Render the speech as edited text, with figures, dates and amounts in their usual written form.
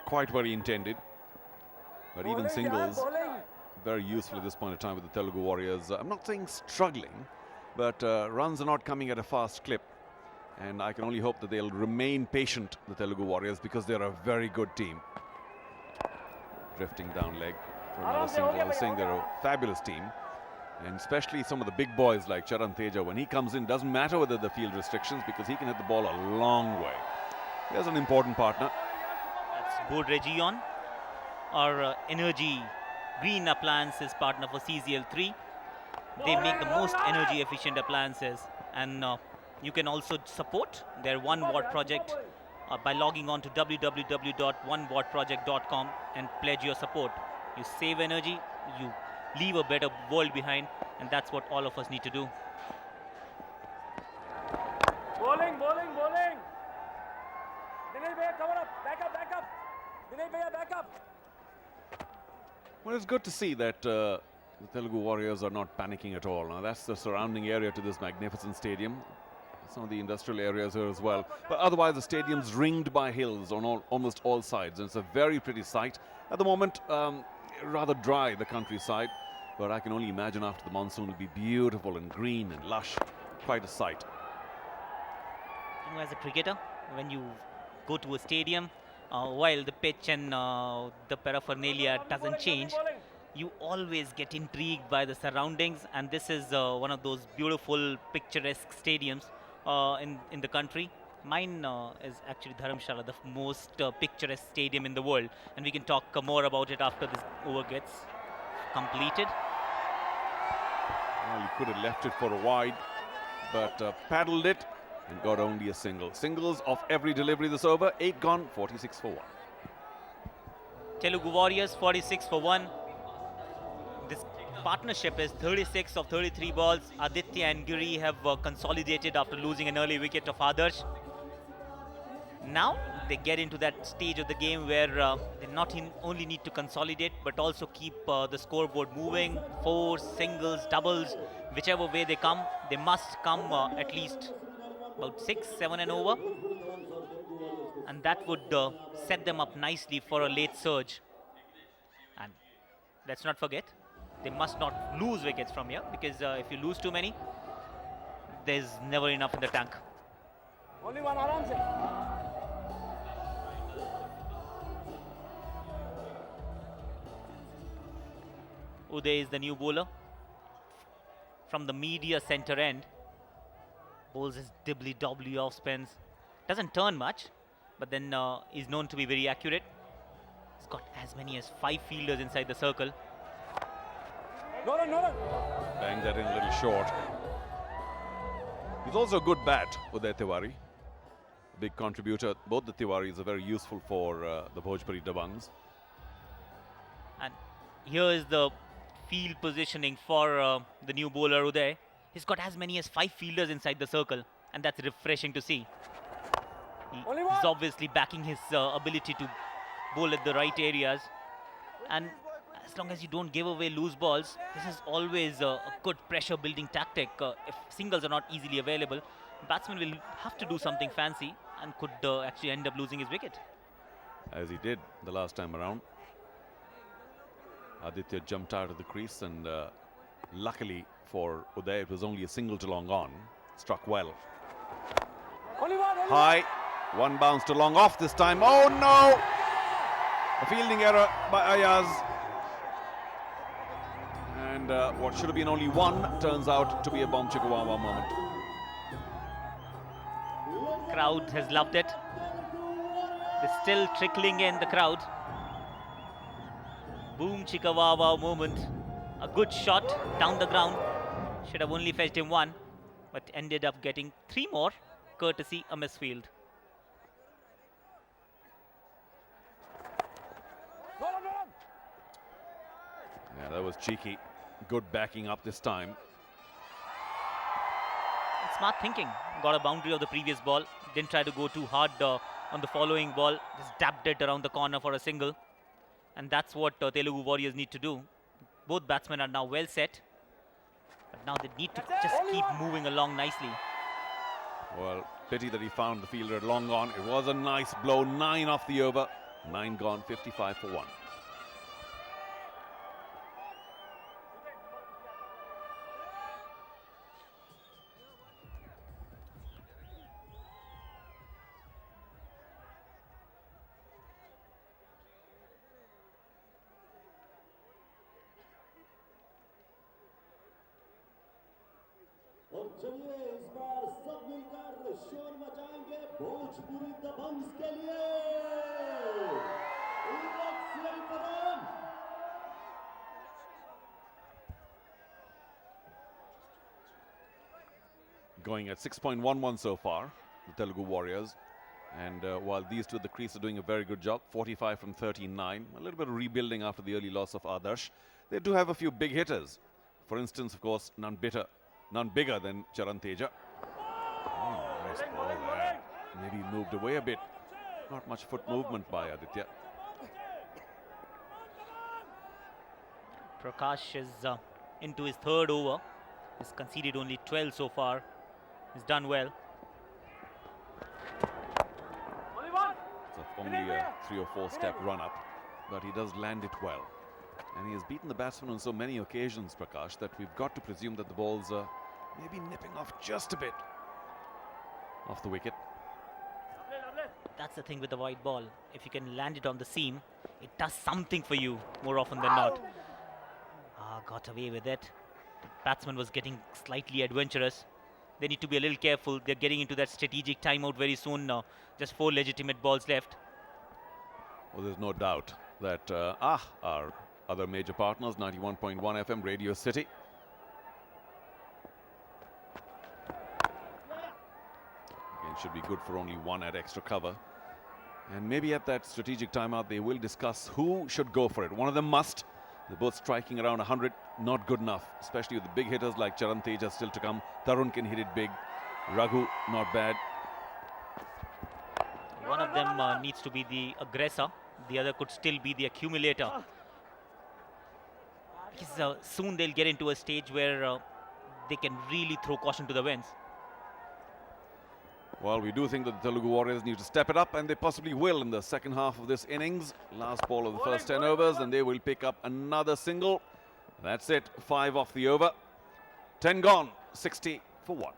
quite what he intended. But even singles, very useful at this point of time with the Telugu Warriors. I'm not saying struggling, but runs are not coming at a fast clip. And I can only hope that they'll remain patient, the Telugu Warriors, because they're a very good team. Drifting down leg for another single. I was saying they're a fabulous team. And especially some of the big boys like Charan Teja, when he comes in, doesn't matter whether the field restrictions, because he can hit the ball a long way. Here's an important partner. That's Bhojpuri, our energy green appliances partner for CCL3. They make the most energy efficient appliances, and you can also support their 1 watt project by logging on to www.onewattproject.com and pledge your support. You save energy, you leave a better world behind, and that's what all of us need to do. Bowling. Dinesh Bhaiya, cover up. Back up. Dinesh Bhaiya, back up. Well, it's good to see that the Telugu Warriors are not panicking at all. Now, that's the surrounding area to this magnificent stadium. Some of the industrial areas here as well. But otherwise, the stadium's ringed by hills on almost all sides. And it's a very pretty sight. At the moment, rather dry, the countryside. But I can only imagine after the monsoon it'll be beautiful and green and lush. Quite a sight. You know, as a cricketer, when you go to a stadium, while the pitch and the paraphernalia doesn't change, you always get intrigued by the surroundings, and this is one of those beautiful picturesque stadiums in the country. Mine is actually Dharamshala, the most picturesque stadium in the world, and we can talk more about it after this over gets completed. Well, he could have left it for a wide, but paddled it and got only a single. Singles of every delivery this over. 8 gone, 46 for 1. Telugu Warriors 46 for 1. This partnership is 36 of 33 balls. Aditya and Giri have consolidated after losing an early wicket of Adarsh. Now they get into that stage of the game where they not only need to consolidate but also keep the scoreboard moving. Fours, singles, doubles, whichever way they come, they must come at least about 6, 7 and over. And that would set them up nicely for a late surge. And let's not forget, they must not lose wickets from here, because if you lose too many, there's never enough in the tank. Only one, aram se. Uday is the new bowler. From the media center end, bowls his dibbly-dobbly off spins. Doesn't turn much, but then is known to be very accurate. He's got as many as 5 fielders inside the circle. No run. Bang that in a little short. He's also a good bat, Uday Tiwari. Big contributor. Both the Tiwaris are very useful for the Bhojpuri Dabanggs. And here is the field positioning for the new bowler Uday. He's got as many as 5 fielders inside the circle, and that's refreshing to see. He's obviously backing his ability to bowl at the right areas, and as long as you don't give away loose balls, this is always a good pressure building tactic. If singles are not easily available, batsman will have to do something fancy and could actually end up losing his wicket. As he did the last time around. Aditya jumped out of the crease, and luckily for Uday, it was only a single to long on. Struck well. Only one. High. One bounce to long off this time. Oh no! A fielding error by Ayaz. And what should have been only one turns out to be a bomb chikawawa moment. Crowd has loved it. They're still trickling in, the crowd. Boom chikawawa moment. A good shot down the ground. Should have only fetched him 1, but ended up getting 3 more, courtesy a misfield. No run. Yeah, that was cheeky. Good backing up this time. Smart thinking. Got a boundary of the previous ball. Didn't try to go too hard on the following ball. Just dabbed it around the corner for a single. And that's what Telugu Warriors need to do. Both batsmen are now well set. But now they need to just keep moving along nicely. Well, pity that he found the fielder long on. It was a nice blow, 9 off the over. 9 gone, 55 for 1. और चलिए इस बार सब मिलकर शोर मचाएंगे भोजपुरी दबंग्स के लिए। Let's yell for them. Going at 6.11 so far, the Telugu Warriors. And while these two at the crease are doing a very good job, 45 from 39, a little bit of rebuilding after the early loss of Adarsh. They do have a few big hitters. For instance, of course, none bigger than Charan Teja. Oh, nice ball there. Maybe moved away a bit. Not much foot movement by Aditya. Prakash is into his third over. He's conceded only 12 so far. He's done well. It's only a 3 or 4 step run up, but he does land it well. And he has beaten the batsman on so many occasions, Prakash, that we've got to presume that the ball's maybe nipping off just a bit off the wicket. That's the thing with the white ball. If you can land it on the seam, it does something for you more often than not. Got away with it. The batsman was getting slightly adventurous. They need to be a little careful. They're getting into that strategic timeout very soon now. Just 4 legitimate balls left. Well, there's no doubt that our other major partners, 91.1 FM, Radio City. Again, should be good for only 1 at extra cover. And maybe at that strategic timeout, they will discuss who should go for it. One of them must. They're both striking around 100, not good enough, especially with the big hitters like Charan Teja still to come. Tarun can hit it big. Raghu, not bad. One of them needs to be the aggressor. The other could still be the accumulator. Because soon they'll get into a stage where they can really throw caution to the winds. Well, we do think that the Telugu Warriors need to step it up, and they possibly will in the second half of this innings. Last ball of the first 10 overs, and they will pick up another single. That's it, 5 off the over. 10 gone, 60 for 1.